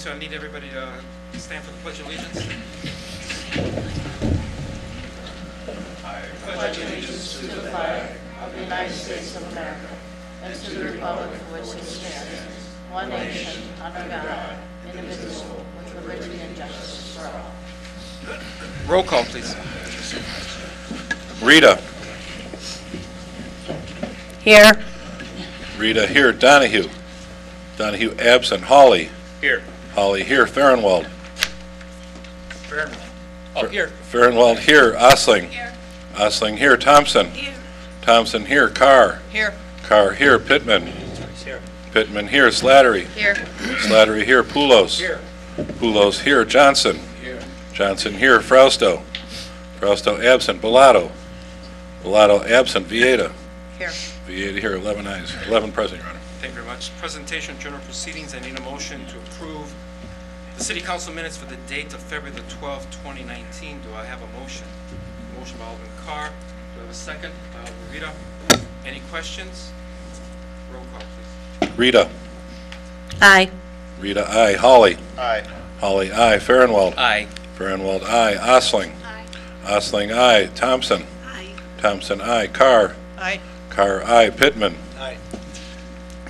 going to need everybody to stand for the Pledge of Allegiance. I pledge allegiance to the flag of the United States of America and to the republic for which it stands, one nation, under God, indivisible, with liberty and justice for all. Roll call, please. Rita. Here. Rita here. Donahue. Donahue absent. Holly. Here. Holly here. Farnwell. Here. Farnwell here. Osling. Here. Osling here. Thompson. Here. Thompson here. Carr. Here. Carr here. Pittman. Here. Pittman here. Slattery. Here. Slattery here. Poulos. Here. Poulos here. Johnson. Here. Johnson here. Frausto. Frausto absent. Bellato. Bellato absent. Vieta. Here. Vieta here. 11 ayes. 11 present, Your Honor. Thank you very much. Presentation, journal proceedings. I need a motion to approve the City Council minutes for the date of February the 12th, 2019. Do I have a motion? Motion by Alderman Carr. Do I have a second? By Alderman Rita. Any questions? Roll call, please. Rita. Aye. Rita, aye. Holly. Aye. Holly, aye. Farnwell. Aye. Farnwell, aye. Osling. Aye. Osling, aye. Thompson. Aye. Thompson, aye. Carr. Aye. Carr, aye. Pittman. Aye.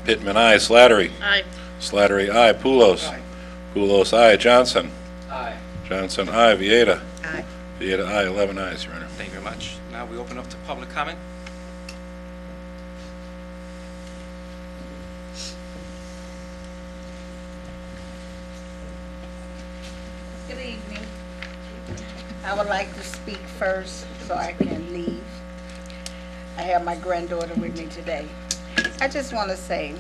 Pittman, aye. Slattery. Aye. Slattery, aye. Poulos. Aye. Poulos, aye. Johnson. Aye. Johnson, aye. Vieta. Aye. Vieta, aye. 11 ayes, Your Honor. Thank you very much. Now we open up to public comment. Good evening. I would like to speak first so I can leave. I have my granddaughter with me today. I just want to say,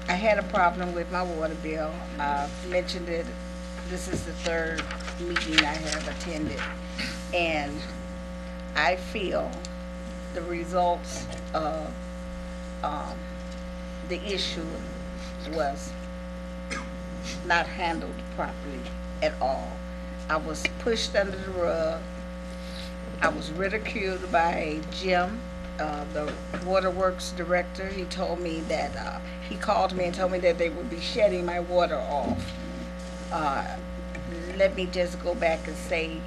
I had a problem with my water bill. I mentioned it, this is the third meeting I have attended. And I feel the results of the issue was not handled properly at all. I was pushed under the rug. I was ridiculed by Jim, the waterworks director. He told me that, he called me and told me that they would be shutting my water off. Let me just go back and say,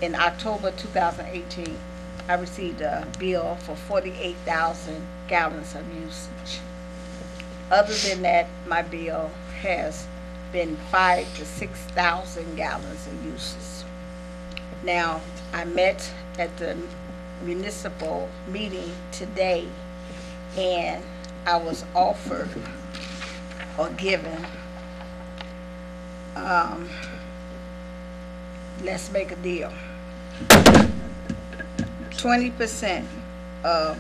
in October 2018, I received a bill for 48,000 gallons of usage. Other than that, my bill has been 5,000 to 6,000 gallons of usage. Now, I met at the municipal meeting today, and I was offered or given, let's make a deal, 20% of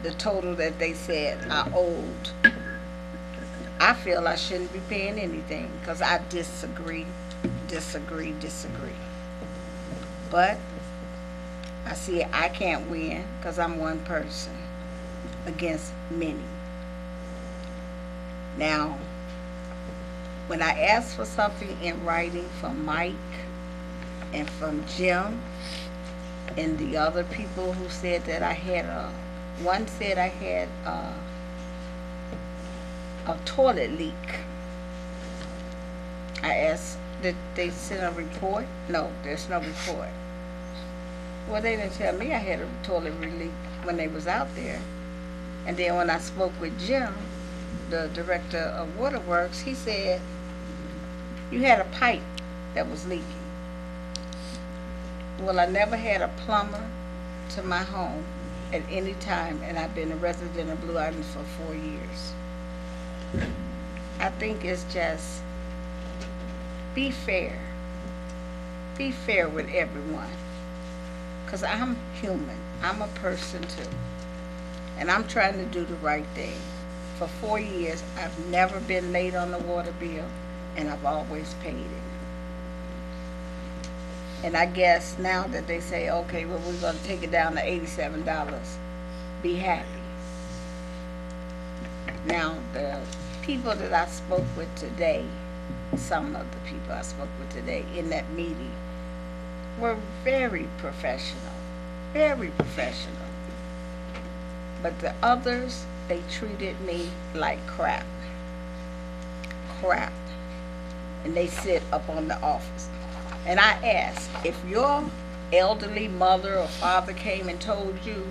the total that they said I owed. I feel I shouldn't be paying anything because I disagree. But I see I can't win because I'm one person against many. Now, when I asked for something in writing from Mike and from Jim and the other people who said that I had one said I had a toilet leak. I asked, did they send a report? No, there's no report. Well, they didn't tell me I had a toilet leak when they was out there. And then when I spoke with Jim, the director of waterworks, he said, you had a pipe that was leaking. Well, I never had a plumber to my home at any time, and I've been a resident of Blue Island for 4 years. I think it's just be fair. Be fair with everyone. Because I'm human. I'm a person too. And I'm trying to do the right thing. For 4 years, I've never been late on the water bill, and I've always paid it. And I guess now that they say, okay, well, we're going to take it down to $87, be happy. Now, the people that I spoke with today, some of the people I spoke with today in that meeting, were very professional, very professional. But the others, they treated me like crap. Crap. and they sit up on the office. And I asked, if your elderly mother or father came and told you,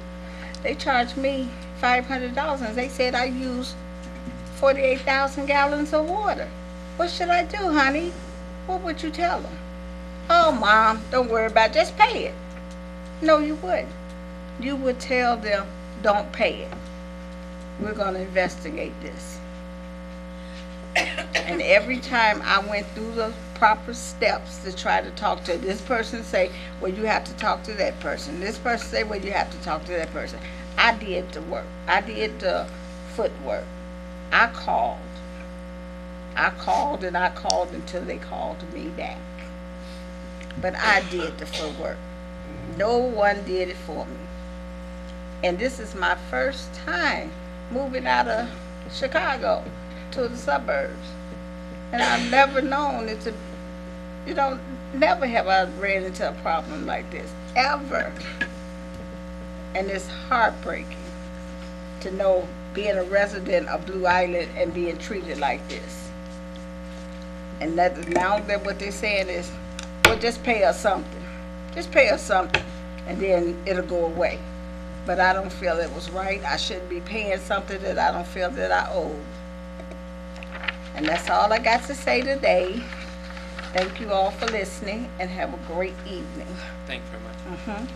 they charged me $500, and they said I used 48,000 gallons of water. What should I do, honey? What would you tell them? Oh, Mom, don't worry about it, just pay it. No, you wouldn't. You would tell them, don't pay it. We're going to investigate this. And every time I went through the proper steps to try to talk to this person, say, well, you have to talk to that person. This person say, well, you have to talk to that person. I did the work. I did the footwork. I called. I called and I called until they called me back. But I did the footwork. No one did it for me. And this is my first time moving out of Chicago to the suburbs. And I've never known it to, never have I ran into a problem like this, ever. And it's heartbreaking to know being a resident of Blue Island and being treated like this. And that now that what they're saying is, well, just pay us something. Just pay us something, and then it'll go away. But I don't feel it was right. I shouldn't be paying something that I don't feel that I owe. And that's all I got to say today. Thank you all for listening, and have a great evening. Thank you very much.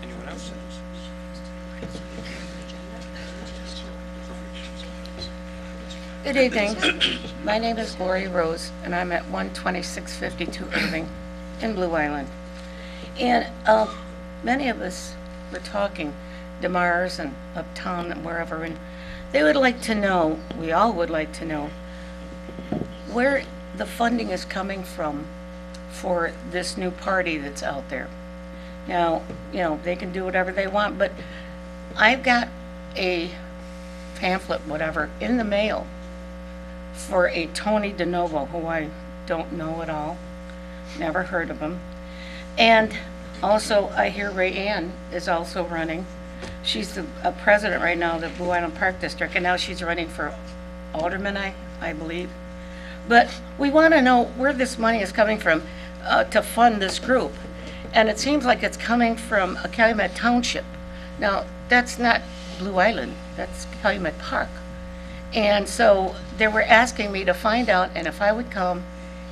Anyone else? Good evening. My name is Lori Rose, and I'm at 12652 Irving in Blue Island. And many of us were talking, DeMars and uptown and wherever, and they would like to know, we all would like to know, where the funding is coming from for this new party that's out there. Now, they can do whatever they want, but I've got a pamphlet, whatever, in the mail for a Tony DeNovo, who I don't know at all, never heard of him. And also, I hear Ray Ann is also running. She's the president right now of the Blue Island Park District, and now she's running for alderman, I believe. But we want to know where this money is coming from to fund this group. And it seems like it's coming from Calumet Township. Now, that's not Blue Island, that's Calumet Park. And so they were asking me to find out, and if I would come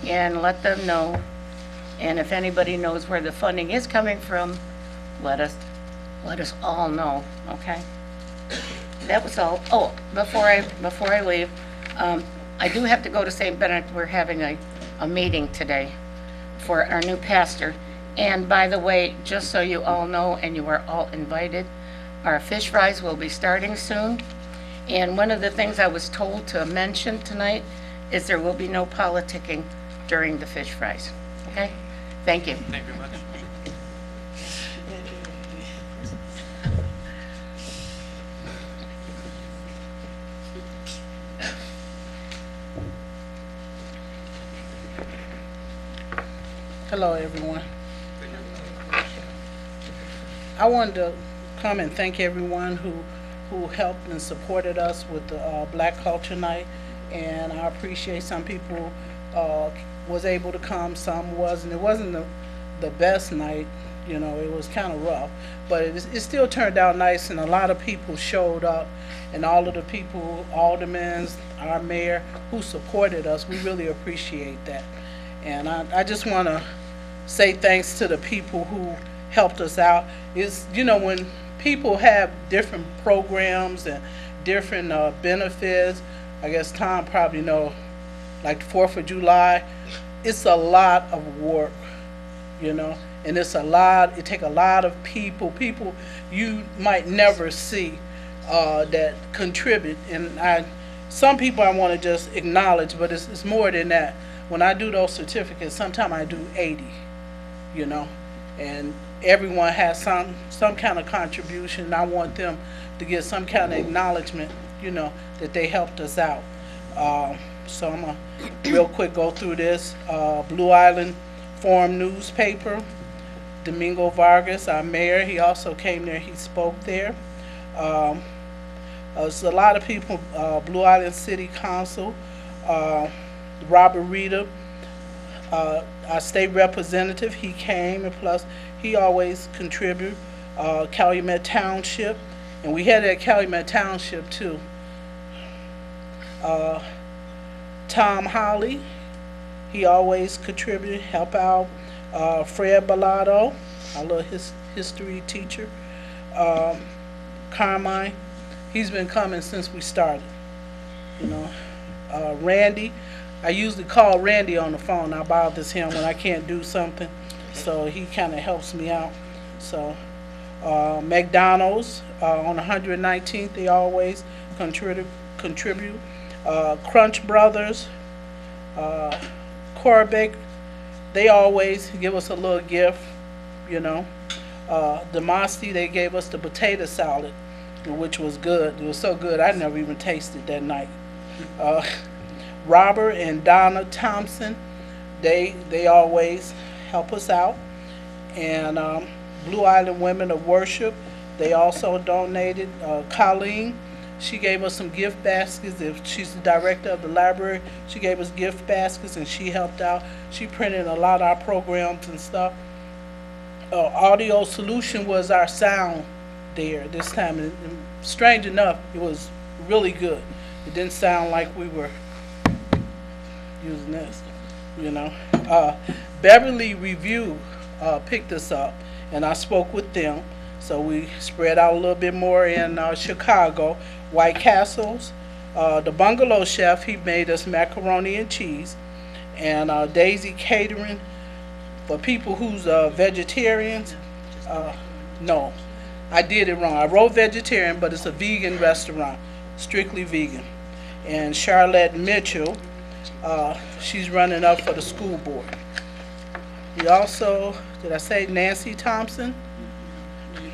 and let them know, and if anybody knows where the funding is coming from, let us all know, okay? That was all. Oh, before I leave, I do have to go to St. Benedict. We're having a meeting today for our new pastor. And by the way, just so you all know, and you are all invited, our fish fries will be starting soon. And one of the things I was told to mention tonight is there will be no politicking during the fish fries. Okay? Thank you. Thank you very much. Hello, everyone. I wanted to come and thank everyone who helped and supported us with the Black Culture Night, and I appreciate some people was able to come, some wasn't. It wasn't the best night, it was kind of rough, but it still turned out nice, and a lot of people showed up, and all of the people, aldermen, our mayor, who supported us, we really appreciate that. And I just want to say thanks to the people who helped us out. It's, when people have different programs and different benefits, I guess Tom probably know, like the 4th of July, it's a lot of work, and it take a lot of people you might never see that contribute. And some people I want to just acknowledge, but it's more than that. When I do those certificates, sometimes I do 80, and everyone has some kind of contribution. I want them to get some kind of acknowledgement, that they helped us out. So I'm gonna real quick go through this. Blue Island Forum newspaper, Domingo Vargas, our mayor, he also came there, he spoke there. There's a lot of people, Blue Island City Council, Robert Reeder, our state representative, he came, and plus he always contribute. Calumet Township, and we had it at Calumet Township too. Tom Holly, he always contributed, help out. Fred Bellotto, our little history teacher. Carmine, he's been coming since we started. You know, Randy, I usually call Randy on the phone. I bother him when I can't do something, so he kind of helps me out. So, McDonald's on 119th, they always contribute. Crunch Brothers, Corbeck, they always give us a little gift, you know. Demosty, they gave us the potato salad, which was good. It was so good, I never even tasted that night. Robert and Donna Thompson, they always help us out. And Blue Island Women of Worship, they also donated. Colleen, she gave us some gift baskets. If she's the director of the library, she gave us gift baskets and she helped out. She printed a lot of our programs and stuff. Audio Solution was our sound there this time. And strange enough, it was really good. It didn't sound like we were using this, you know. Beverly Review picked us up, and I spoke with them. So we spread out a little bit more in Chicago. White Castles, the Bungalow Chef, he made us macaroni and cheese. And Daisy Catering, for people who's vegetarians, no, I did it wrong. I wrote vegetarian, but it's a vegan restaurant, strictly vegan. And Charlotte Mitchell, she's running up for the school board. We also, did I say Nancy Thompson?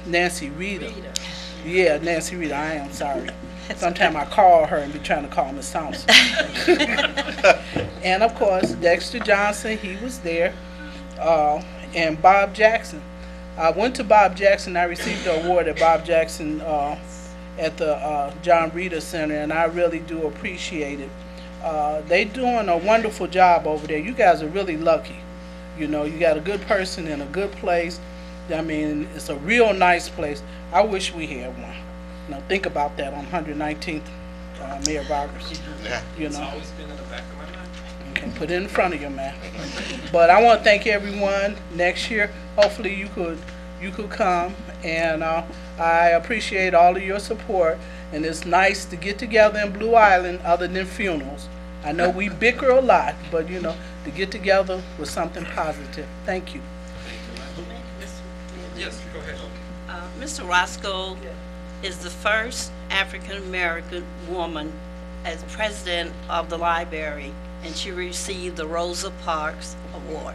Nancy Rita. Yeah, Nancy Rita, I am sorry. Sometimes I call her and be trying to call Miss Thompson. And of course, Dexter Johnson, he was there. And Bob Jackson. I went to Bob Jackson, I received the award at Bob Jackson at the John Reeder Center, and I really do appreciate it. They doing a wonderful job over there. You guys are really lucky. You know, you got a good person in a good place. I mean, it's a real nice place. I wish we had one. Now think about that on 119th, Mayor Vargas. You It's know, always been in the back of my mind. you can put it in front of you, man. But I want to thank everyone. Next year, hopefully you could come, and I appreciate all of your support. And it's nice to get together in Blue Island, other than funerals. I know we bicker a lot, but you know, to get together with something positive. Thank you. Yes, go ahead. Mr. Roscoe is the first African-American woman as president of the library, and she received the Rosa Parks Award.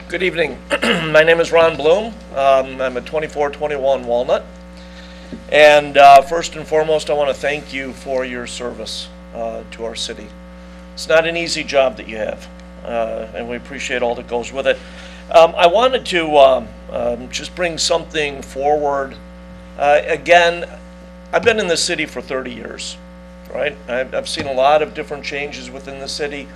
Good evening. My name is Ron Bloom. I'm at 2421 Walnut. And first and foremost, I want to thank you for your service to our city. It's not an easy job that you have, and we appreciate all that goes with it. I wanted to just bring something forward. Again, I've been in the city for 30 years, right? I've seen a lot of different changes within the city.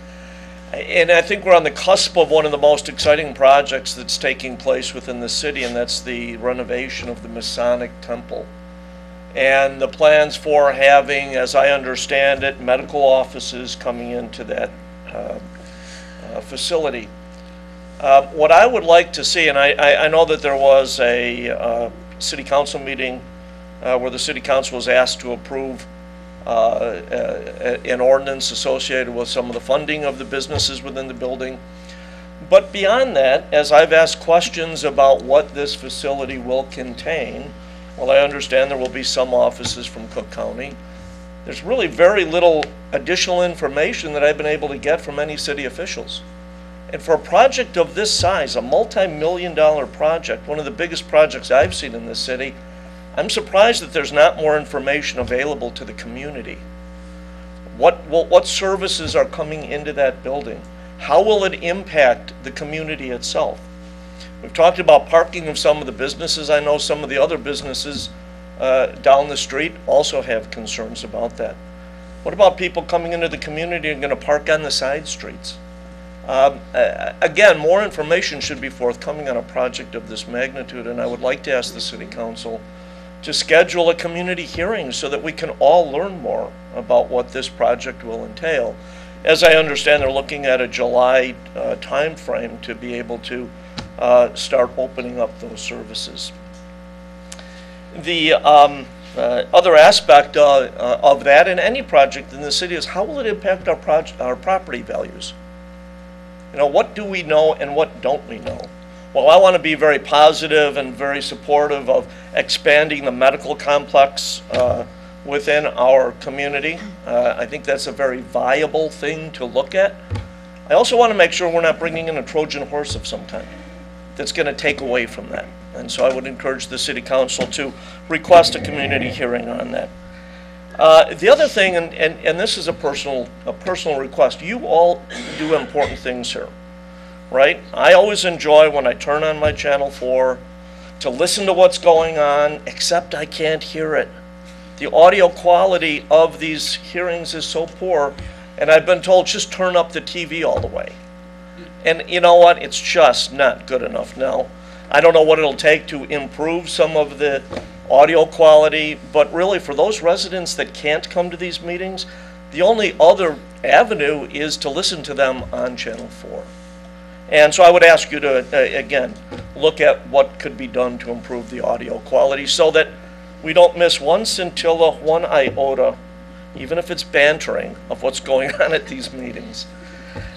And I think we're on the cusp of one of the most exciting projects that's taking place within the city, and that's the renovation of the Masonic Temple. And the plans for having, as I understand it, medical offices coming into that facility. What I would like to see, and I know that there was a city council meeting where the city council was asked to approve an ordinance associated with some of the funding of the businesses within the building. But beyond that, as I've asked questions about what this facility will contain, well, I understand there will be some offices from Cook County. There's really very little additional information that I've been able to get from any city officials. And for a project of this size, a multi-million-dollar project, one of the biggest projects I've seen in this city, I'm surprised that there's not more information available to the community. What services are coming into that building? How will it impact the community itself? We've talked about parking of some of the businesses. I know some of the other businesses down the street also have concerns about that. What about people coming into the community and going to park on the side streets? Again, more information should be forthcoming on a project of this magnitude, and I would like to ask the City Council to schedule a community hearing so that we can all learn more about what this project will entail. As I understand, they're looking at a July time frame to be able to start opening up those services. The other aspect of that in any project in the city is how will it impact our property values? You know, what do we know and what don't we know? Well, I want to be very positive and very supportive of expanding the medical complex within our community. I think that's a very viable thing to look at. I also want to make sure we're not bringing in a Trojan horse of some kind that's going to take away from that. And so I would encourage the City Council to request a community hearing on that. The other thing, and this is a personal request, you all do important things here, right? I always enjoy when I turn on my Channel 4 to listen to what's going on, except I can't hear it. The audio quality of these hearings is so poor, and I've been told just turn up the TV all the way. And you know what? It's just not good enough now. I don't know what it'll take to improve some of the audio quality, but really for those residents that can't come to these meetings, the only other avenue is to listen to them on Channel 4. And so I would ask you to, again, look at what could be done to improve the audio quality so that we don't miss one scintilla, one iota, even if it's bantering, of what's going on at these meetings.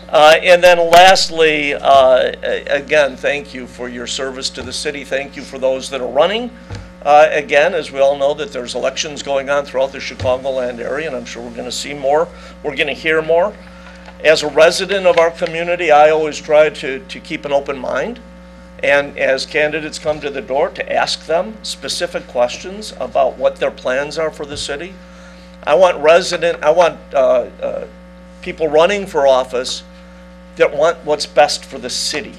And then lastly, again, thank you for your service to the city. Thank you for those that are running. Again, as we all know, that there's elections going on throughout the Chicagoland area, and I'm sure we're going to see more. We're going to hear more. As a resident of our community, I always try to keep an open mind. And as candidates come to the door, to ask them specific questions about what their plans are for the city. I want people running for office that want what's best for the city.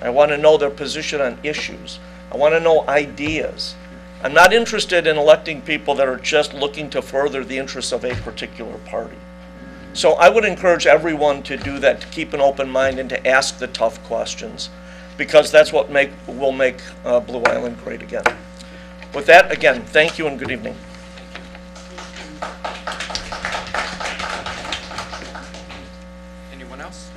I want to know their position on issues. I want to know ideas. I'm not interested in electing people that are just looking to further the interests of a particular party. So I would encourage everyone to do that, to keep an open mind and to ask the tough questions, because that's what will make Blue Island great again. With that, again, thank you and good evening. Anyone else?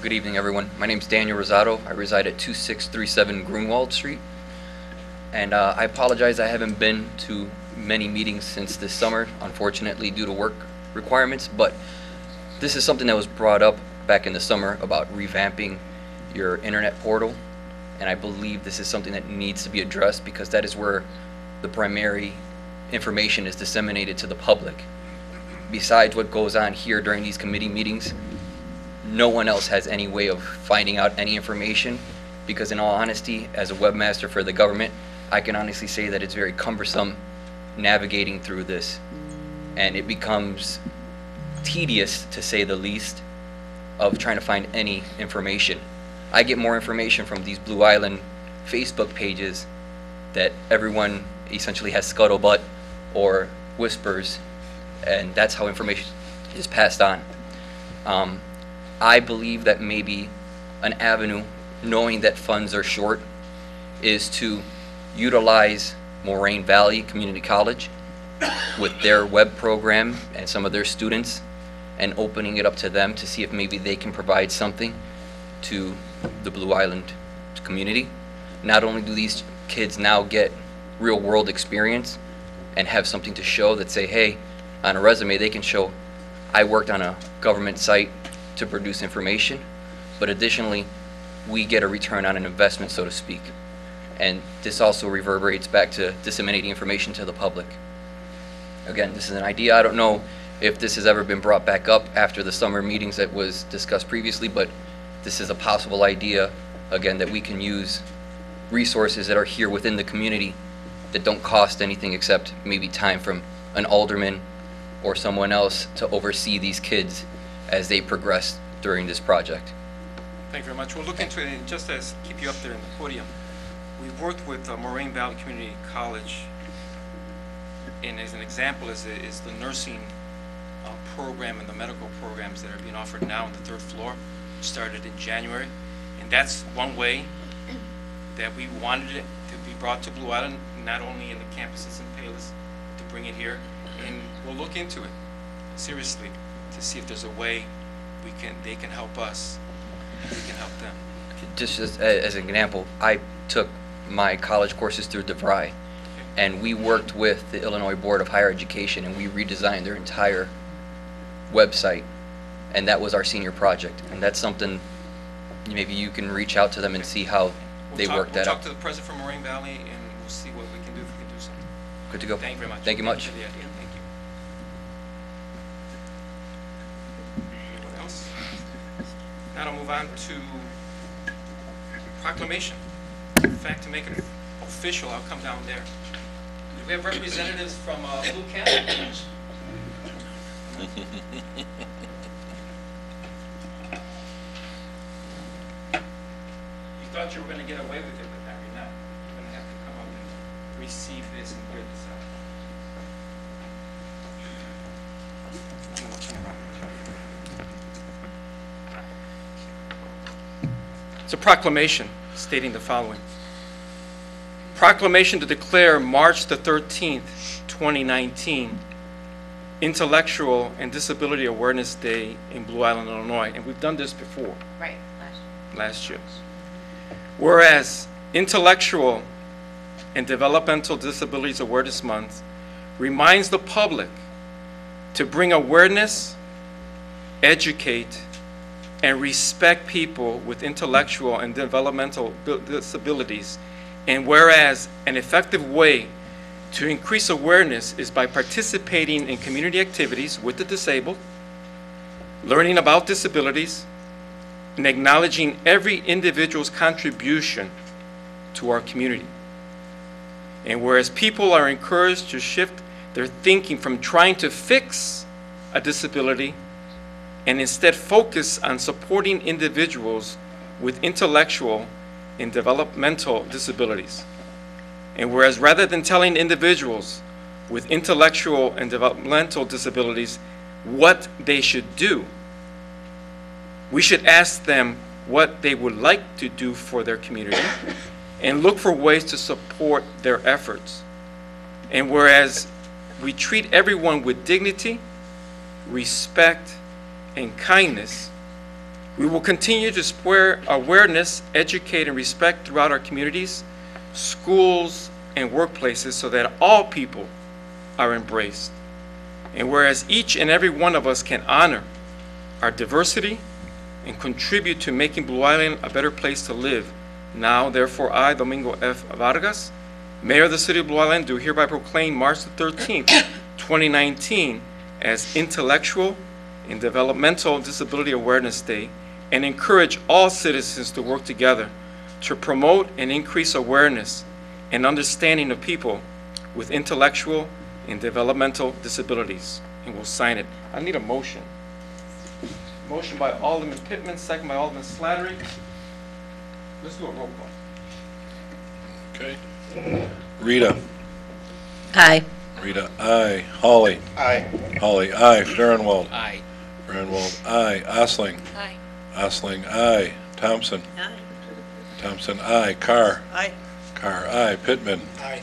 Good evening, everyone. My name is Daniel Rosado. I reside at 2637 Grunwald Street. And I apologize, I haven't been to many meetings since this summer, unfortunately, due to work requirements. But this is something that was brought up back in the summer about revamping your internet portal. And I believe this is something that needs to be addressed because that is where the primary information is disseminated to the public. Besides what goes on here during these committee meetings, no one else has any way of finding out any information, because in all honesty, as a webmaster for the government, I can honestly say that it's very cumbersome navigating through this, and it becomes tedious, to say the least, of trying to find any information. I get more information from these Blue Island Facebook pages that everyone essentially has scuttlebutt or whispers, and that's how information is passed on. I believe that maybe an avenue, knowing that funds are short, is to utilize Moraine Valley Community College with their web program and some of their students, and opening it up to them to see if maybe they can provide something to the Blue Island community. Not only do these kids now get real world experience and have something to show that say, hey, on a resume they can show I worked on a government site to produce information, but additionally we get a return on an investment, so to speak. And this also reverberates back to disseminating information to the public. Again, this is an idea. I don't know if this has ever been brought back up after the summer meetings that was discussed previously, but this is a possible idea again, that we can use resources that are here within the community that don't cost anything except maybe time from an alderman or someone else to oversee these kids as they progress during this project. Thank you very much. We'll look into it, and just as keep you up there in the podium, we've worked with Moraine Valley Community College, and as an example is the nursing program and the medical programs that are being offered now on the 3rd floor, started in January, and that's one way that we wanted it to be brought to Blue Island, not only in the campuses in Palos, to bring it here, and we'll look into it seriously to see if there's a way they can help us, we can help them. Just as an example, I took my college courses through DeVry, and we worked with the Illinois Board of Higher Education, and we redesigned their entire website, and that was our senior project. And that's something maybe you can reach out to them and see how they work that We'll out. talk to the president from Moraine Valley, and we'll see what we can do, if we can do something. Good to go. Thank you very much. Thank you much. For the idea. Thank you. Anyone else? Now to move on to proclamation. In fact, to make it official, I'll come down there. Do we have representatives from Blue Camp? You thought you were going to get away with it, but now you're not. You're going to have to come up and receive this and clear this out. It's a proclamation stating the following. Proclamation to declare March the 13th, 2019, Intellectual and Disability Awareness Day in Blue Island, Illinois. And we've done this before. Right, Last year. Whereas Intellectual and Developmental Disabilities Awareness Month reminds the public to bring awareness, educate, and respect people with intellectual and developmental disabilities. And whereas an effective way to increase awareness is by participating in community activities with the disabled, learning about disabilities, and acknowledging every individual's contribution to our community. And whereas people are encouraged to shift their thinking from trying to fix a disability and instead focus on supporting individuals with intellectual and developmental disabilities. And whereas rather than telling individuals with intellectual and developmental disabilities what they should do, we should ask them what they would like to do for their community and look for ways to support their efforts. And whereas we treat everyone with dignity, respect, and kindness, we will continue to spread awareness, educate, and respect throughout our communities, schools, and workplaces so that all people are embraced. And whereas each and every one of us can honor our diversity and contribute to making Blue Island a better place to live, now, therefore, I, Domingo F. Vargas, Mayor of the City of Blue Island, do hereby proclaim March the 13th, 2019 as Intellectual and Developmental Disability Awareness Day, and encourage all citizens to work together to promote and increase awareness and understanding of people with intellectual and developmental disabilities. And we'll sign it. I need a motion. Motion by Alderman Pittman, second by Alderman Slattery. Let's do a roll call. Okay. Rita. Aye. Rita, aye. Holly. Aye. Holly, aye. Farnwell. Aye. Farnwell, aye. Osling. Aye. Osling, aye. Thompson. Aye. Thompson, aye. Carr. Aye. Carr, aye. Pittman. Aye.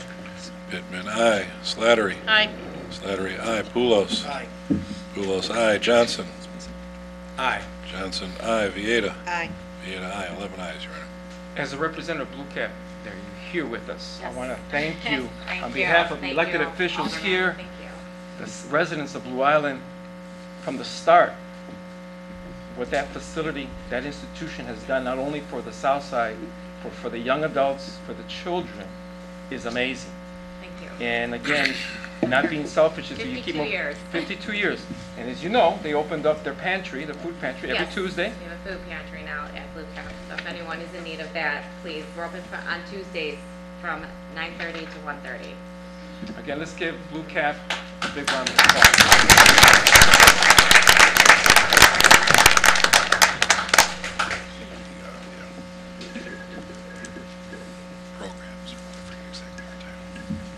Pittman, aye. Slattery. Aye. Slattery, aye. Poulos. Aye. Poulos, aye. Johnson. Aye. Johnson, aye. Vieta. Aye. Vieta, aye. 11 ayes, Your Honor. As a representative of Blue Cap, there you're here with us. I want to thank you Thank on you. behalf of the Thank elected you. officials Alderman, here, Thank you. the residents of Blue Island, from the start. What that facility, that institution has done, not only for the South Side, for the young adults, for the children, is amazing. Thank you. And again, Not being selfish, is you keep 52 years. 52 years. And as you know, they opened up their pantry, the food pantry, every Yes, Tuesday. We have a food pantry now at Blue Cap, so if anyone is in need of that, please, we're open on Tuesdays from 9:30 to 1:30. Again, let's give Blue Cap a big round of applause.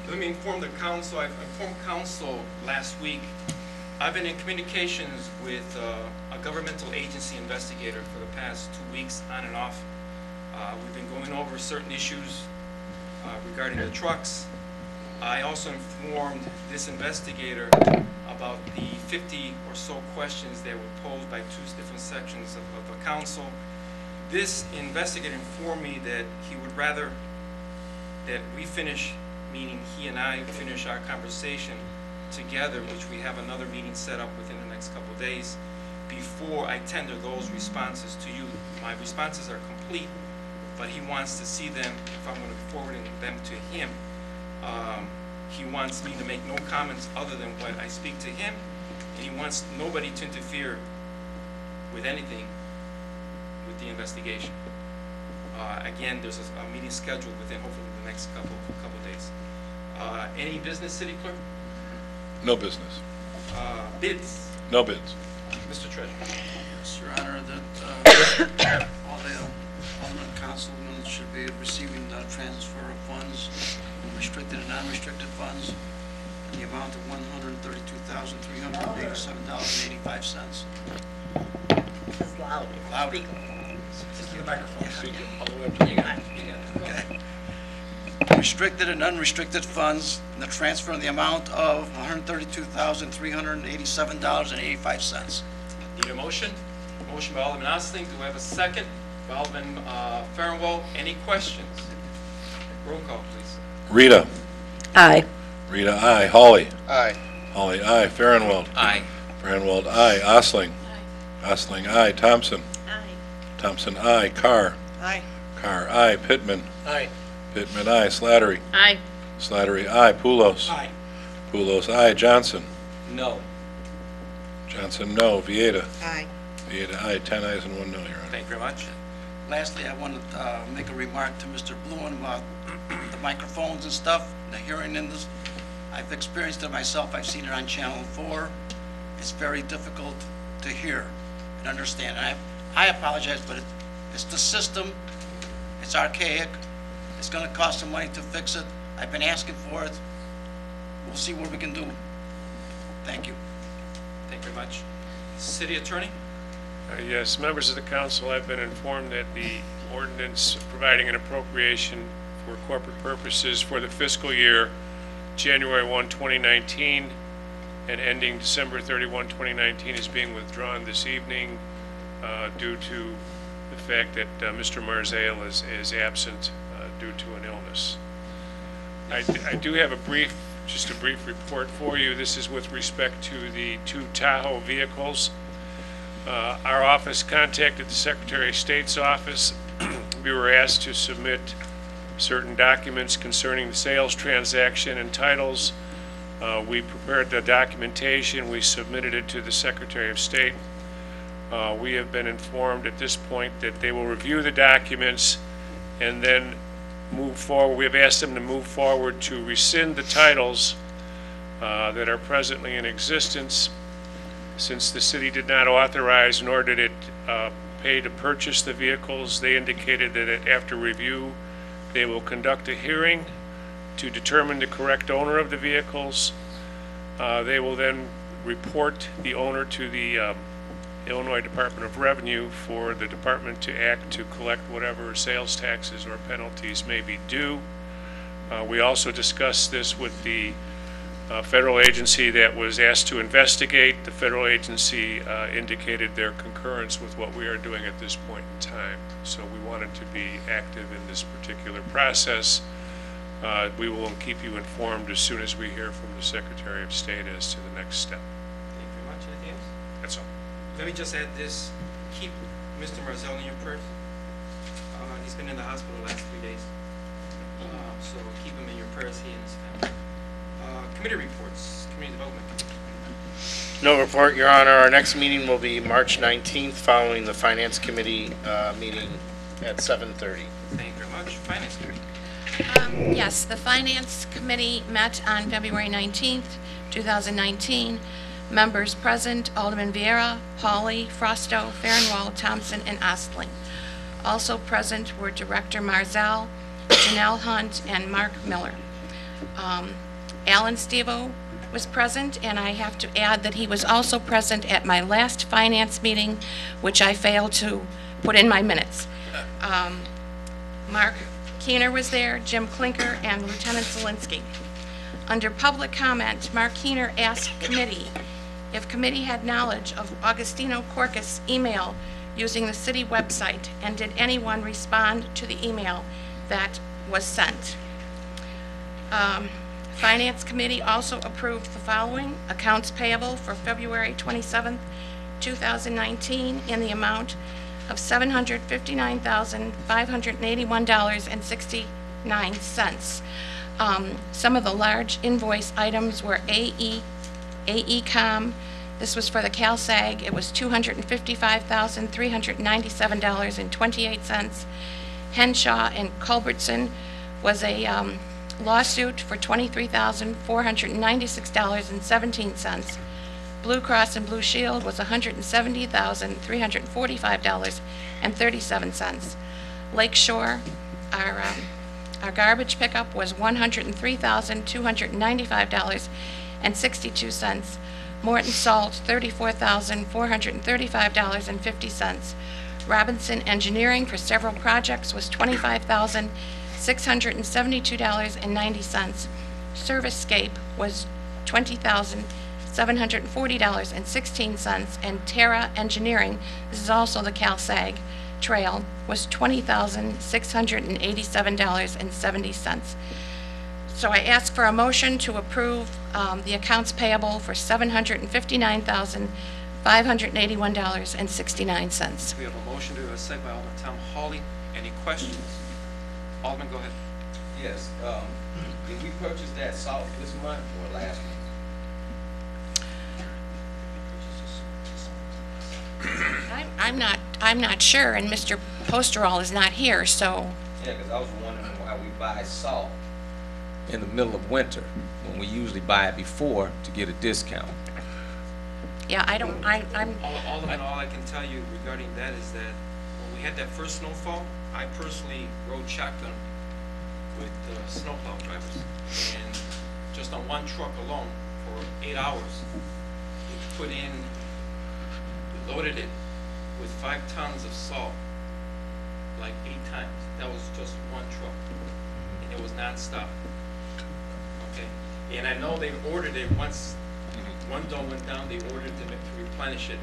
Let me inform the council, I informed council last week, I've been in communications with a governmental agency investigator for the past 2 weeks, on and off. We've been going over certain issues regarding the trucks. I also informed this investigator about the 50 or so questions that were posed by 2 different sections of the council. This investigator informed me that he would rather that we finish, meaning he and I finish our conversation together, which we have another meeting set up within the next couple of days, before I tender those responses to you. My responses are complete, but he wants to see them, if I'm going to be forwarding them to him. He wants me to make no comments other than what I speak to him, and he wants nobody to interfere with anything with the investigation. Again, there's a meeting scheduled within hopefully the next couple days. Any business, City Clerk? No business. Bids? No bids. Mr. Treasurer? Yes, Your Honor, that all the aldermen and councilmen should be receiving the transfer of funds, restricted and non-restricted funds, in the amount of $132,387.85. This is loud. Louder. Okay. Restricted and unrestricted funds, and the transfer in the amount of $132,387.85. Need a motion? Motion by Alderman Osling. Do I have a second? By Alderman Farnwell. Any questions? Roll call, please. Rita. Aye. Rita, aye. Holly. Aye. Holly, aye. Farnwell. Aye. Farnwell, aye. Osling. Osling, aye. Thompson. Aye. Thompson, aye. Carr. Aye. Carr, aye. Pittman. Aye. Pittman, aye. Slattery. Aye. Slattery, aye. Poulos. Aye. Poulos, aye. Johnson. No. Johnson, no. Vieta. Aye. Vieta, aye. 10 ayes and 1 no, Your Honor. Thank you very much. Lastly, I want to make a remark to Mr. Bluen about the microphones and stuff, the hearing in this. I've experienced it myself. I've seen it on Channel 4. It's very difficult to hear and understand. And I apologize, but it's the system. It's archaic. It's going to cost some money to fix it. I've been asking for it. We'll see what we can do. Thank you. Thank you very much. City Attorney? Yes, members of the council, I've been informed that the ordinance providing an appropriation for corporate purposes for the fiscal year January 1, 2019 and ending December 31, 2019 is being withdrawn this evening due to the fact that Mr. Marzale is absent due to an illness. I do have just a brief report for you. This is with respect to the 2 Tahoe vehicles. Our office contacted the Secretary of State's office. We were asked to submit certain documents concerning the sales transaction and titles. We prepared the documentation. We submitted it to the Secretary of State. We have been informed at this point that they will review the documents and then move forward. We have asked them to move forward to rescind the titles that are presently in existence. Since the city did not authorize nor did it pay to purchase the vehicles, they indicated that after review they will conduct a hearing to determine the correct owner of the vehicles. They will then report the owner to the Illinois Department of Revenue for the department to act to collect whatever sales taxes or penalties may be due. We also discussed this with the federal agency that was asked to investigate. The federal agency indicated their concurrence with what we are doing at this point in time. So we wanted to be active in this particular process. We will keep you informed as soon as we hear from the Secretary of State as to the next step. Thank you very much. Anything else? That's all. Let me just add this. Keep Mr. Marzell in your prayers. He's been in the hospital the last 3 days. So keep him in your prayers, he and his family. Committee reports, Community Development. No report, Your Honor. Our next meeting will be March 19th, following the Finance Committee meeting at 7:30. Thank you very much. Finance Committee. Yes, the Finance Committee met on February 19th, 2019. Members present, Alderman Vieira, Hawley, Frosto, Farnwell, Thompson, and Ostling. Also present were Director Marzell, Janelle Hunt, and Mark Miller. Alan Stevo was present, and I have to add that he was also present at my last finance meeting, which I failed to put in my minutes. Mark Keener was there, Jim Klinker, and Lieutenant Zielinski. Under public comment, Mark Keener asked committee if committee had knowledge of Augustino Corcus' email using the city website, and did anyone respond to the email that was sent. Finance Committee also approved the following: accounts payable for February 27th, 2019 in the amount of $759,581.69. Some of the large invoice items were AECom. This was for the CalSAG. It was $255,397.28. Henshaw and Culbertson was a lawsuit for $23,496.17. Blue Cross and Blue Shield was $170,345.37. Lake Shore, our garbage pickup was $103,295.62. Morton Salt, $34,435.50. Robinson Engineering for several projects was $25,672.90. Servicescape was $20,740.16, and Terra Engineering, this is also the CalSAG Trail, was $20,687.70. So I ask for a motion to approve the accounts payable for $759,581.69. We have a motion to a second by Alderman Tom Hawley. Any questions? Alderman, go ahead. Yes. Did we purchase that salt this month or last month? I'm not sure, and Mr. Posterall is not here, so. Yeah, because I was wondering why we buy salt in the middle of winter when we usually buy it before to get a discount. Yeah, I'm. Alderman, all I can tell you regarding that is that when we had that first snowfall, I personally rode shotgun with snowplow drivers, and just on one truck alone for 8 hours, we loaded it with 5 tons of salt, like 8 times. That was just one truck, and it was nonstop. Okay, and I know they ordered it once. One dome went down. They ordered to replenish it.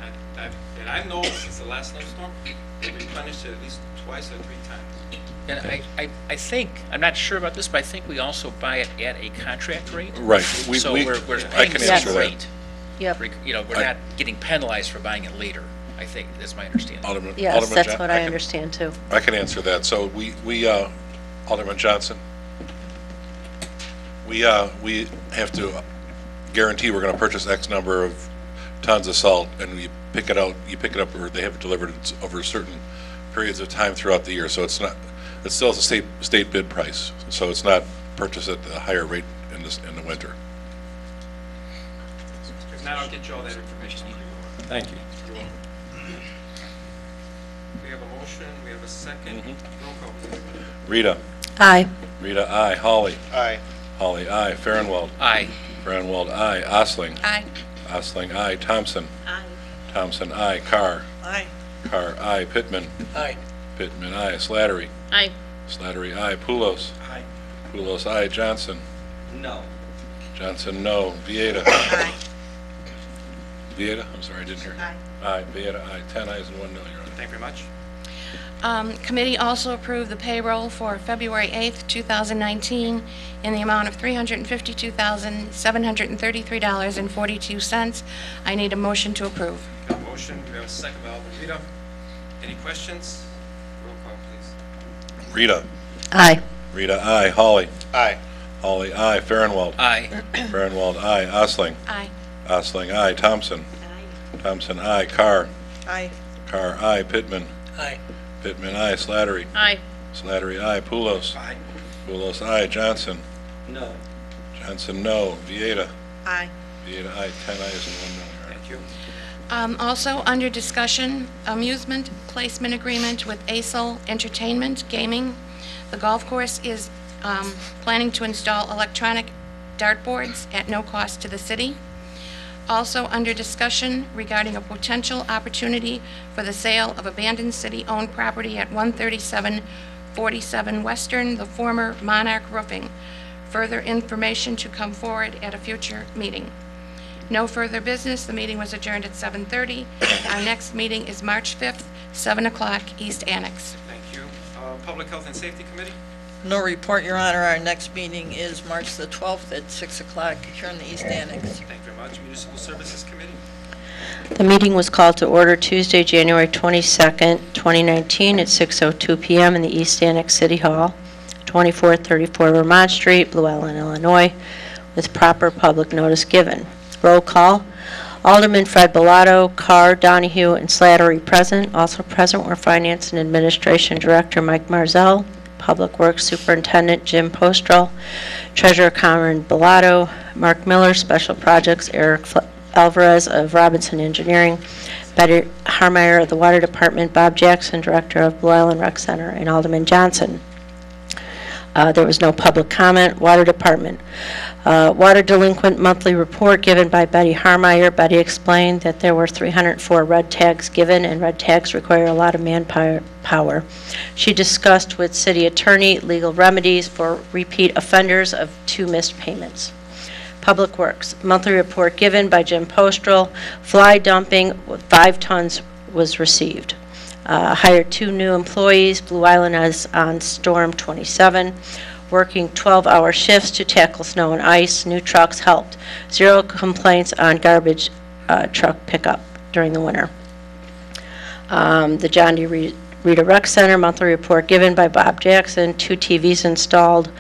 And I know since the last snowstorm, they replenished it at least twice or 3 times. And I think, I'm not sure about this, but I think we also buy it at a contract rate. Right. So we're I paying can the answer same that. rate. Yep. You know, we're not getting penalized for buying it later, I think. That's my understanding. Yes, that's what I understand too. I can answer that. So we Alderman Johnson, we have to guarantee we're going to purchase X number of tons of salt, and you pick it up, or they have it delivered over certain periods of time throughout the year. So it's still a state bid price. So it's not purchased at the higher rate in the winter. If not, I'll get you all that information. Thank you. You're welcome. We have a motion. We have a second. Roll call, please. Rita. Aye. Rita, aye. Holly. Aye. Holly, aye. Farnwell. Aye. Farnwell, aye. Osling. Aye. Osling, aye. Thompson. Aye. Thompson, aye. Carr. Aye. Carr, aye. Pittman. Aye. Pittman, aye. Slattery. Aye. Slattery, aye. Poulos. Aye. Poulos, aye. Johnson. No. Johnson, no. Vieta. Aye. Vieta, I'm sorry, I didn't hear. Aye. Aye. Vieta, aye. 10 ayes and 1 no, Your Honor. Thank you very much. Committee also approved the payroll for February 8th, 2019 in the amount of $352,733.42. I need a motion to approve. Got a motion. We have a second by Alderman Rita. Any questions? Roll call, please. Rita. Aye. Rita, aye. Holly. Aye. Holly, aye. Farnwell. Aye. Farnwell, aye. Osling. Aye. Osling, aye. Thompson. Thompson, aye. Carr. Aye. Carr, aye. Pittman. Aye. Pittman, aye. Slattery. Aye. Slattery, aye. Poulos. Aye. Poulos, aye. Johnson. No. Johnson, no. Vieta. Aye. Vieta, aye. 10 ayes and 1 no. Thank you. Also, under discussion, amusement placement agreement with ASL Entertainment Gaming. The golf course is planning to install electronic dartboards at no cost to the city. Also, under discussion regarding a potential opportunity for the sale of abandoned city-owned property at 13747 Western, the former Monarch Roofing. Further information to come forward at a future meeting. No further business. The meeting was adjourned at 7:30. Our next meeting is March 5th, 7 o'clock, East Annex. Thank you. Public Health and Safety Committee? No report, Your Honor. Our next meeting is March the 12th at 6 o'clock here in the East Annex. Thank you very much. Municipal Services Committee? The meeting was called to order Tuesday, January 22nd, 2019 at 6:02 p.m. in the East Annex City Hall, 2434 Vermont Street, Blue Island, Illinois, with proper public notice given. Roll call. Alderman Fred Bellato, Carr, Donahue, and Slattery present. Also present were Finance and Administration Director Mike Marzell, Public Works Superintendent Jim Postrel, Treasurer Cameron Bellato, Mark Miller, Special Projects Eric Alvarez of Robinson Engineering, Betty Harmeyer of the Water Department, Bob Jackson, Director of Blue Island Rec Center, and Alderman Johnson. There was no public comment. Water Department. Water delinquent monthly report given by Betty Harmeyer. Betty explained that there were 304 red tags given, and red tags require a lot of manpower. She discussed with city attorney legal remedies for repeat offenders of 2 missed payments. Public Works. Monthly report given by Jim Postrel. Fly dumping with 5 tons was received. Hired 2 new employees. Blue Island is on Storm 27. Working 12-hour shifts to tackle snow and ice. New trucks helped. 0 complaints on garbage truck pickup during the winter. The John D. Rita Rec Center, monthly report given by Bob Jackson. 2 TVs installed.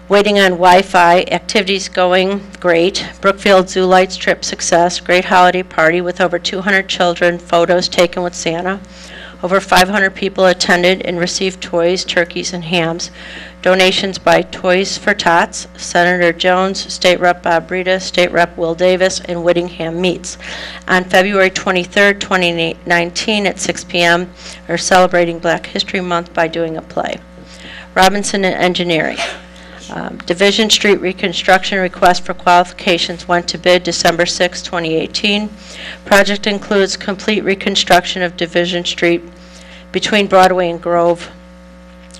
Waiting on Wi-Fi. Activities going great. Brookfield Zoo Lights trip success. Great holiday party with over 200 children. Photos taken with Santa. Over 500 people attended and received toys, turkeys, and hams. Donations by Toys for Tots, Senator Jones, State Rep Bob Brita, State Rep Will Davis, and Whittingham Meats. On February 23rd, 2019 at 6 p.m., we're celebrating Black History Month by doing a play. Robinson Engineering. Division Street reconstruction request for qualifications went to bid December 6, 2018. Project includes complete reconstruction of Division Street between Broadway and Grove,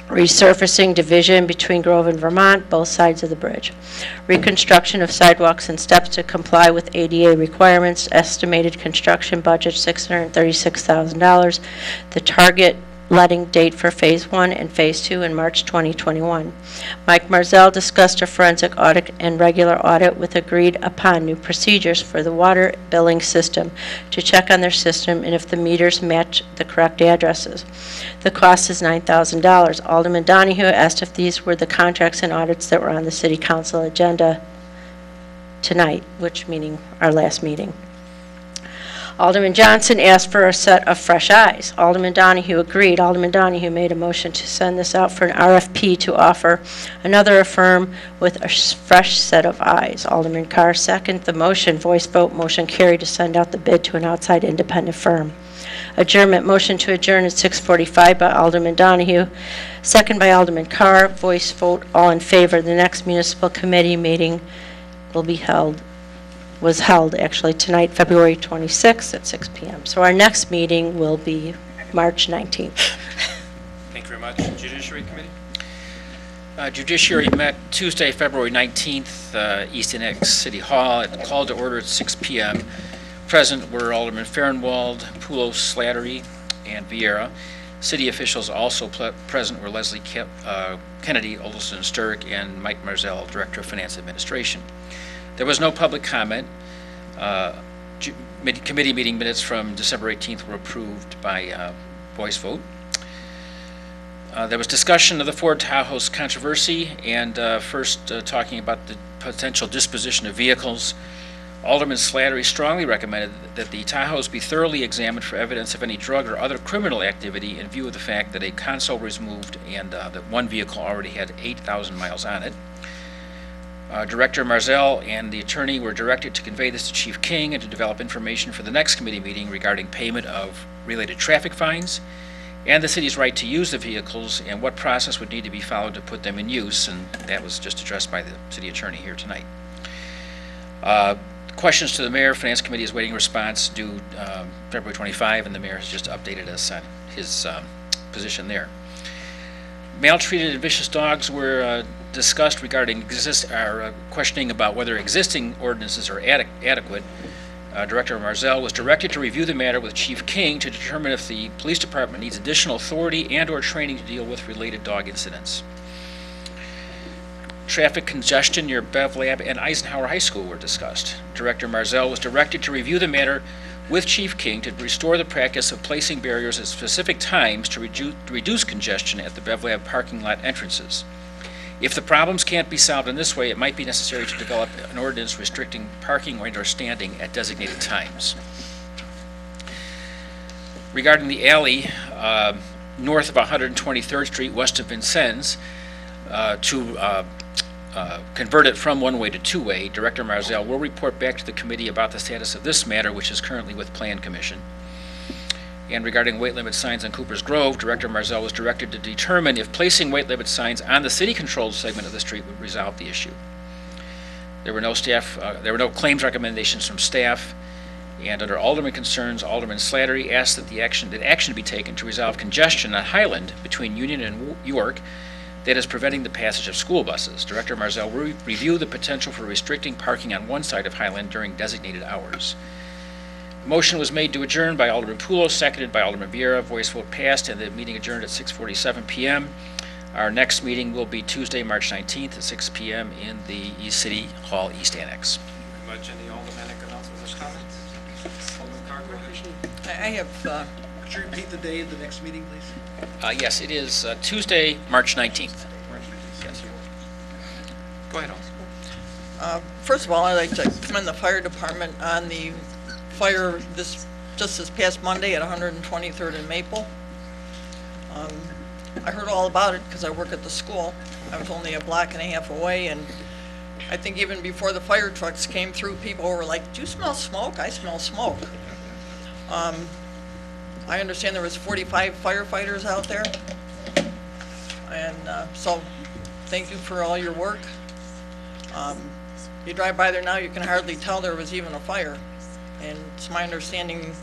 resurfacing Division between Grove and Vermont, both sides of the bridge. Reconstruction of sidewalks and steps to comply with ADA requirements. Estimated construction budget $636,000. The target letting date for Phase 1 and Phase 2 in March 2021. Mike Marzell discussed a forensic audit and regular audit with agreed upon new procedures for the water billing system to check on their system and if the meters match the correct addresses. The cost is $9,000. Alderman Donahue asked if these were the contracts and audits that were on the City Council agenda tonight, which meaning our last meeting. Alderman Johnson asked for a set of fresh eyes. Alderman Donahue agreed. Alderman Donahue made a motion to send this out for an RFP to offer another firm with a fresh set of eyes. Alderman Carr seconded the motion. Voice vote. Motion carried to send out the bid to an outside independent firm. Adjournment. Motion to adjourn at 6:45 by Alderman Donahue. Second by Alderman Carr. Voice vote. All in favor. The next municipal committee meeting will be held. Was held actually tonight, February 26th at 6 p.m. So our next meeting will be March 19th. Thank you very much. Judiciary Committee? Judiciary met Tuesday, February 19th, East Annex City Hall. It called to order at 6 p.m. Present were Alderman Farnwald, Poulos, Slattery, and Vieira. City officials also present were Leslie Kennedy, Olson Sturck, and Mike Marzell, Director of Finance Administration. There was no public comment. Committee meeting minutes from December 18th were approved by voice vote. There was discussion of the Ford Tahoe's controversy, and first talking about the potential disposition of vehicles. Alderman Slattery strongly recommended that the Tahoes be thoroughly examined for evidence of any drug or other criminal activity in view of the fact that a console was moved and that one vehicle already had 8,000 miles on it. Director Marzell and the attorney were directed to convey this to Chief King and to develop information for the next committee meeting regarding payment of related traffic fines and the city's right to use the vehicles and what process would need to be followed to put them in use, and that was just addressed by the city attorney here tonight. Questions to the mayor. Finance committee is waiting response due February 25, and the mayor has just updated us on his position there. Maltreated and vicious dogs were discussed regarding questioning about whether existing ordinances are adequate. Director Marzell was directed to review the matter with Chief King to determine if the police department needs additional authority and/or training to deal with related dog incidents. Traffic congestion near Bev Lab and Eisenhower High School were discussed. Director Marzell was directed to review the matter with Chief King to restore the practice of placing barriers at specific times to reduce congestion at the Bev Lab parking lot entrances. If the problems can't be solved in this way, it might be necessary to develop an ordinance restricting parking or standing at designated times. Regarding the alley north of 123rd Street, west of Vincennes, to convert it from one-way to two-way, Director Marzell will report back to the committee about the status of this matter, which is currently with Plan Commission. And regarding weight limit signs on Cooper's Grove, Director Marzell was directed to determine if placing weight limit signs on the city-controlled segment of the street would resolve the issue. There were no claims recommendations from staff, and under Alderman concerns, Alderman Slattery asked that action be taken to resolve congestion on Highland between Union and York that is preventing the passage of school buses. Director Marzell will review the potential for restricting parking on one side of Highland during designated hours. The motion was made to adjourn by Alderman Poulos, seconded by Alderman Vieira. Voice vote passed, and the meeting adjourned at 6:47 p.m. Our next meeting will be Tuesday, March 19th at 6 p.m. in the East City Hall East Annex. Very much. Any aldermanic announcements or comments? Alderman Carr, go ahead. I have, could you repeat the day of the next meeting, please? Yes, it is Tuesday, March 19th. Yes. Go ahead, Alderman. First of all, I'd like to commend the fire department on the fire just this past Monday at 123rd and Maple. I heard all about it because I work at the school. I was only a block and a half away, and I think even before the fire trucks came through, people were like, "Do you smell smoke?" "I smell smoke." I understand there was 45 firefighters out there, and so thank you for all your work. You drive by there now, you can hardly tell there was even a fire, and it's my understanding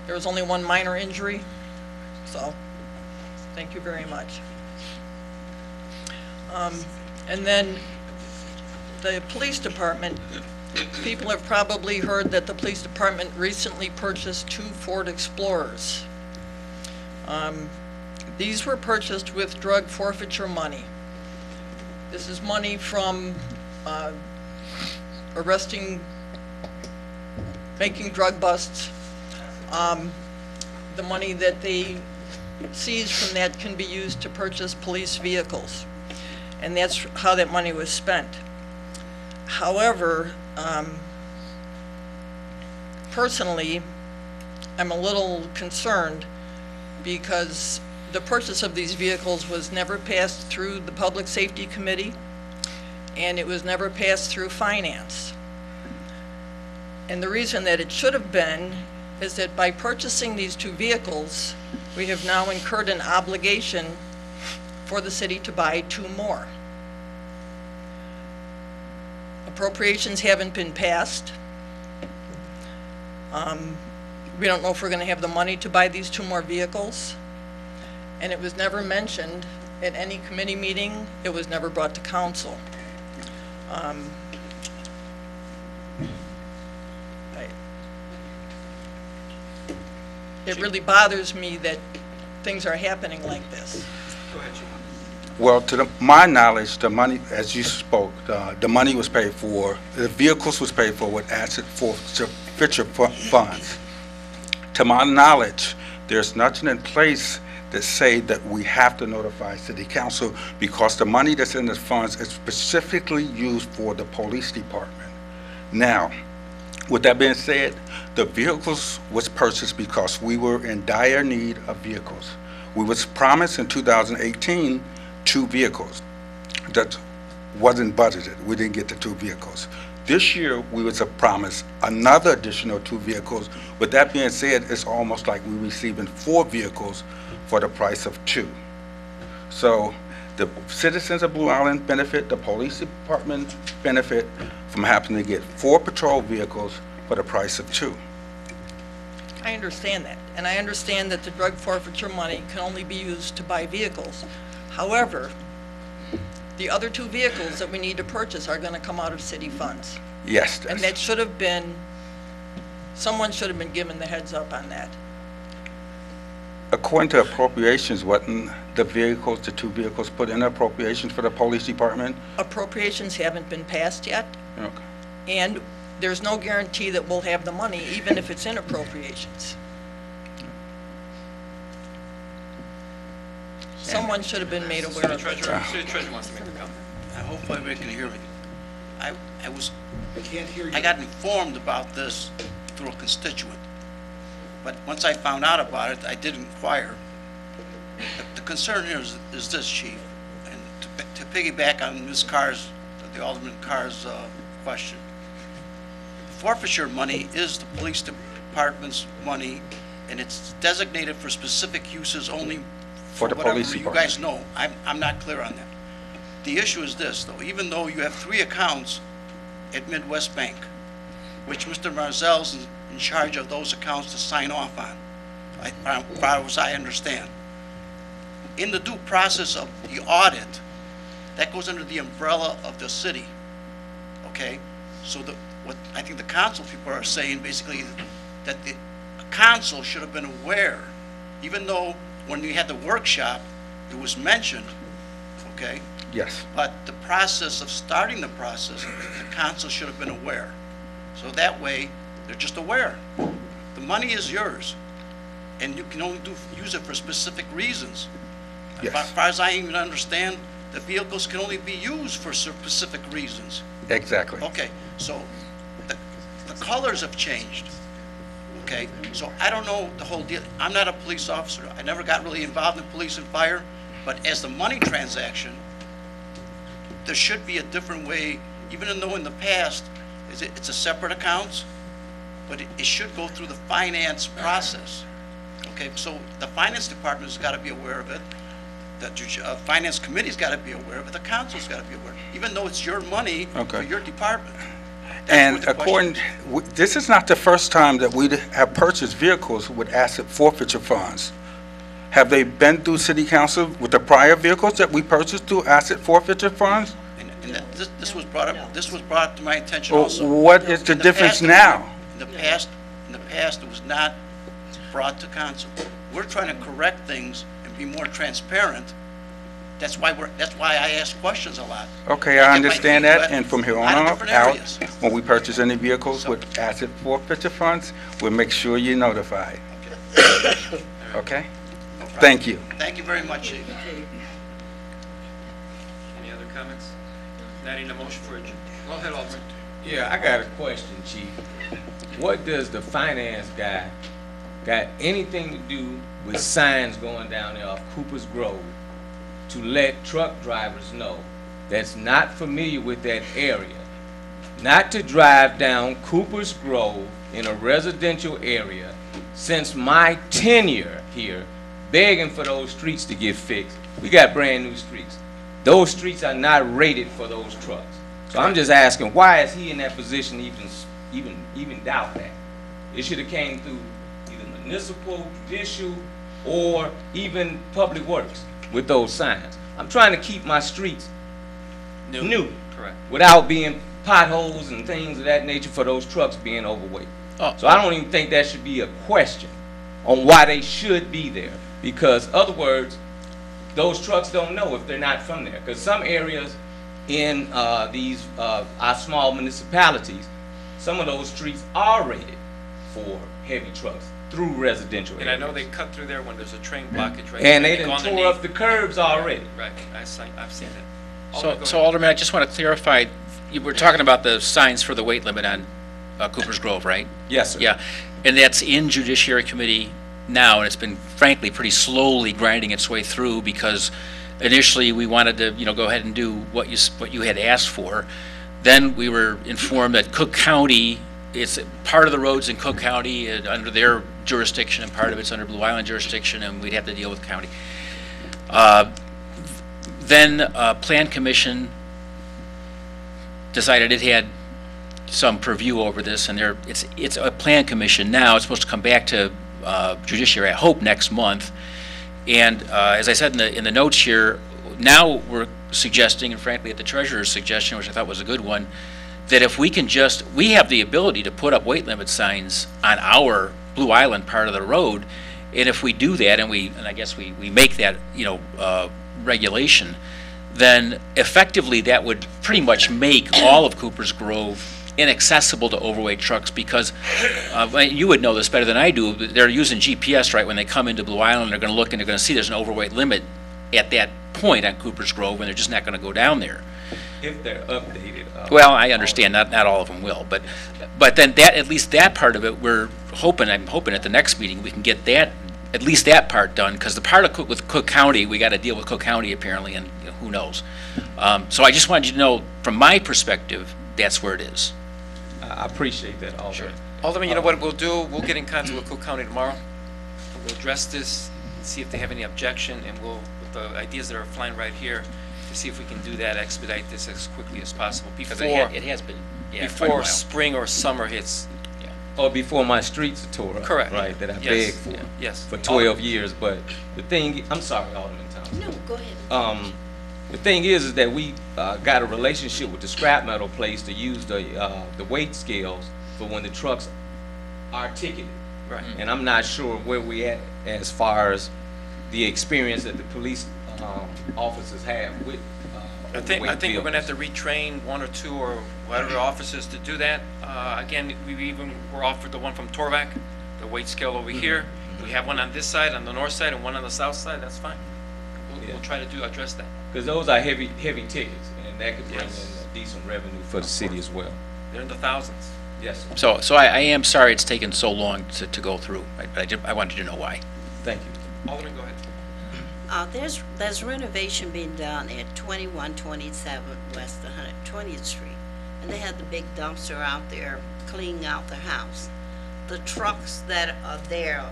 there was only one minor injury, so thank you very much. And then the police department, people have probably heard that the police department recently purchased 2 Ford Explorers. These were purchased with drug forfeiture money. This is money from making drug busts. The money that they seize from that can be used to purchase police vehicles, and that's how that money was spent. However, personally, I'm a little concerned because the purchase of these vehicles was never passed through the Public Safety Committee, and it was never passed through Finance. And the reason that it should have been is that by purchasing these 2 vehicles, we have now incurred an obligation for the city to buy 2 more. Appropriations haven't been passed. We don't know if we're going to have the money to buy these 2 more vehicles. And it was never mentioned at any committee meeting. It was never brought to council. It really bothers me that things are happening like this. Go ahead, Chief. Well, to my knowledge, the money, as you spoke, the money was paid for, the vehicles was paid for with asset forfeiture funds. To my knowledge, there's nothing in place that say that we have to notify city council because the money that's in the funds is specifically used for the police department. Now, with that being said, the vehicles was purchased because we were in dire need of vehicles. We was promised in 2018 2 vehicles. That wasn't budgeted. We didn't get the 2 vehicles. This year, we was promised another additional 2 vehicles. With that being said, it's almost like we're receiving 4 vehicles for the price of 2. So the citizens of Blue Island benefit, the police department benefit from having to get 4 patrol vehicles for the price of 2. I understand that, and I understand that the drug forfeiture money can only be used to buy vehicles. However, the other 2 vehicles that we need to purchase are going to come out of city funds. Yes. And that should have been, someone should have been given the heads up on that. According to appropriations, wasn't the vehicles, the 2 vehicles put in appropriations for the police department? Appropriations haven't been passed yet, Okay. and there's no guarantee that we'll have the money, even if it's in appropriations. Someone should have been made aware of it. City Treasurer wants to make a comment. I hope everybody can hear me. I got informed about this through a constituent, but once I found out about it, I did inquire. The concern here is this, Chief, and to piggyback on Ms. Carr's, the Alderman Carr's question. The forfeiture money is the police department's money, and it's designated for specific uses only For the whatever police you department. guys know. I'm not clear on that. The issue is this, though. Even though you have 3 accounts at Midwest Bank, which Mr. Marzell's in charge of those accounts to sign off on, as far as I understand. In the due process of the audit, that goes under the umbrella of the city, okay? So what I think the council people are saying, basically, that the council should have been aware, even though when we had the workshop, it was mentioned, okay? Yes. But the process of starting the process, the council should have been aware. So that way, they're just aware. The money is yours, and you can only use it for specific reasons. Yes. As far as I even understand, the vehicles can only be used for specific reasons. Exactly. Okay, so the colors have changed. Okay, so I don't know the whole deal. I'm not a police officer. I never got really involved in police and fire, but as the money transaction, there should be a different way, even though in the past, it's a separate accounts, but it should go through the finance process. Okay, so the finance department's got to be aware of it. The finance committee's got to be aware of it. The council's got to be aware, even though it's your money for your department. And this is not the first time that we have purchased vehicles with asset forfeiture funds. Have they been through city council with the prior vehicles that we purchased through asset forfeiture funds? And this was brought up. This was brought to my attention Well, also. what is the difference now? In the past, it was not brought to council. We're trying to correct things and be more transparent. That's why I ask questions a lot. Okay, I understand get my feet that, wet and from here in a on lot of out, different areas. when we purchase any vehicles with asset forfeiture funds, we'll make sure you're notified. Okay? Thank you. Thank you very much, Chief. Any other comments? Not in a motion for adjournment. Go ahead, Alderman. Yeah, I got a question, Chief. What does the finance guy got anything to do with signs going down there off Cooper's Grove to let truck drivers know that's not familiar with that area not to drive down Cooper's Grove in a residential area since my tenure here, begging for those streets to get fixed? We got brand new streets. Those streets are not rated for those trucks. So I'm just asking, why is he in that position to even doubt that? It should have came through either municipal, judicial, or even public works with those signs. I'm trying to keep my streets new. Correct. Without being potholes and things of that nature for those trucks being overweight. So I don't even think that should be a question on why they should be there. Because other words, those trucks don't know if they're not from there. Because some areas in our small municipalities, some of those streets are rated for heavy trucks. through residential And I areas. know they cut through there when there's a train blockage, right? And they go done underneath. tore up the curbs already. Right, I've seen that. So Alderman, I just want to clarify, you were talking about the signs for the weight limit on Cooper's Grove, right? Yes, sir. Yeah, and that's in Judiciary Committee now, and it's been frankly pretty slowly grinding its way through because initially we wanted to, go ahead and do what you had asked for. Then we were informed that Cook County, it's part of the roads in Cook County under their jurisdiction, and part of it's under Blue Island jurisdiction, and we'd have to deal with the county. Then Plan Commission decided it had some purview over this, and it's a Plan Commission now. It's supposed to come back to Judiciary, I hope, next month. And as I said in the notes here, now we're suggesting, and frankly at the Treasurer's suggestion, which I thought was a good one, that if we can we have the ability to put up weight limit signs on our Blue Island part of the road, and if we do that, and I guess we make that, regulation, then effectively that would pretty much make all of Cooper's Grove inaccessible to overweight trucks because, you would know this better than I do, they're using GPS, right, when they come into Blue Island, they're going to look and they're going to see there's an overweight limit at that point on Cooper's Grove, and they're just not going to go down there. If they're updated. Well, I understand, not all of them will, but then at least that part of it, I'm hoping at the next meeting we can get at least that part done, because the part of with Cook County, we got to deal with Cook County apparently, and who knows. So I just wanted you to know, from my perspective, that's where it is. I appreciate that, Alderman. Sure. Alderman, you know what we'll do? We'll get in contact with Cook County tomorrow. We'll address this and see if they have any objection, and with the ideas that are flying right here, to see if we can do that, expedite this as quickly as possible before it has been, quite a before while. spring or summer hits. Or before my streets are tore up. Correct. Right, that I Yes. begged for. Yeah. Yes. For 12 years, but the thing, I'm sorry, Alderman Thompson. No, go ahead. The thing is that we got a relationship with the scrap metal place to use the weight scales for when the trucks are ticketed. Right. And I'm not sure where we at as far as the experience that the police officers have with I think weight we're going to have vehicles. to retrain one or two or whatever officers to do that. Again, we're offered the one from Torvac, the weight scale over here. We have one on this side, on the north side, and one on the south side. That's fine. We'll try to address that. Because those are heavy tickets, and that could bring Yes. in a decent revenue for the city as well. They're in the thousands. Yes, sir. So I am sorry it's taken so long to go through. I wanted you to know why. Thank you. Alderman, go ahead. There's renovation being done at 2127 West 120th Street, and they had the big dumpster out there cleaning out the house. The trucks that are there,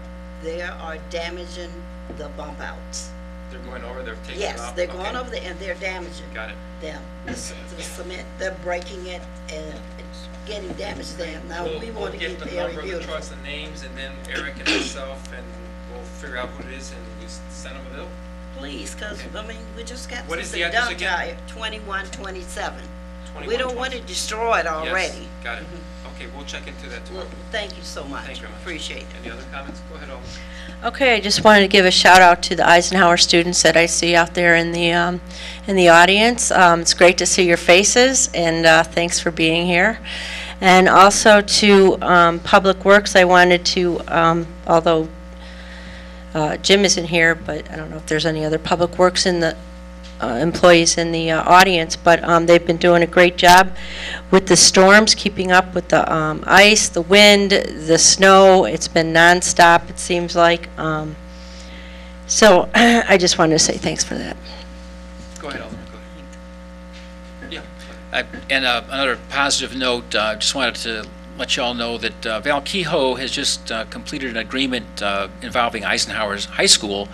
they are damaging the bump outs. They're going over, they're taking it off? Yes, they're going Okay. over there and they're damaging Got it. them. The cement, they're breaking it and it's getting damaged there. Now, we want to get the the area number of the beautiful. trucks and names, and then Eric and myself, and we'll figure out who it is, and we send them a bill. Please, because, we just got What is the something address done again? to 2127. We don't want it destroyed already. Yes, got it. Okay, we'll check into that tomorrow. Thank you so much. Thank you very much. Appreciate it. Any other comments? Go ahead, Alderman. Okay, I just wanted to give a shout out to the Eisenhower students that I see out there in the audience. It's great to see your faces, and thanks for being here. And also to Public Works, I wanted to, although Jim isn't here, but I don't know if there's any other Public Works in the employees in the audience, but they've been doing a great job with the storms, keeping up with the ice, the wind, the snow. It's been nonstop, it seems like. So I just wanted to say thanks for that. Go ahead, Alderman, go ahead. Yeah. And another positive note, just wanted to let you all know that Val Kehoe has just completed an agreement involving Eisenhower's High School,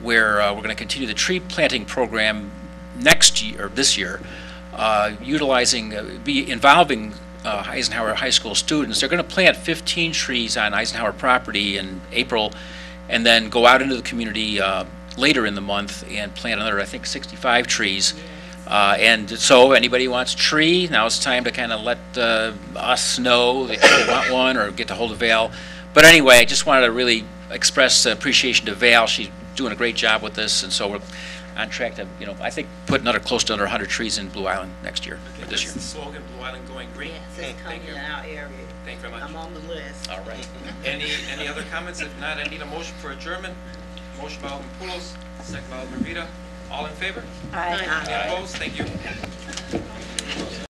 where we're going to continue the tree planting program next year, or this year, involving Eisenhower High School students. They're going to plant 15 trees on Eisenhower property in April, and then go out into the community later in the month and plant another, I think, 65 trees. And so anybody who wants a tree, now it's time to kind of let us know that you want one, or get to hold of Val. But anyway, I just wanted to really express appreciation to Val. She's doing a great job with this, and so on track to, I think, put another close to under 100 trees in Blue Island next year, or this year. That's the slogan, Blue Island going green. Yes, it's coming in our area. Thank you very much. I'm on the list. All right. Any other comments? If not, I need a motion for adjournment. Motion by Alderman Poulos, second by Alderman Vita. All in favor? Aye. Any opposed? Thank you.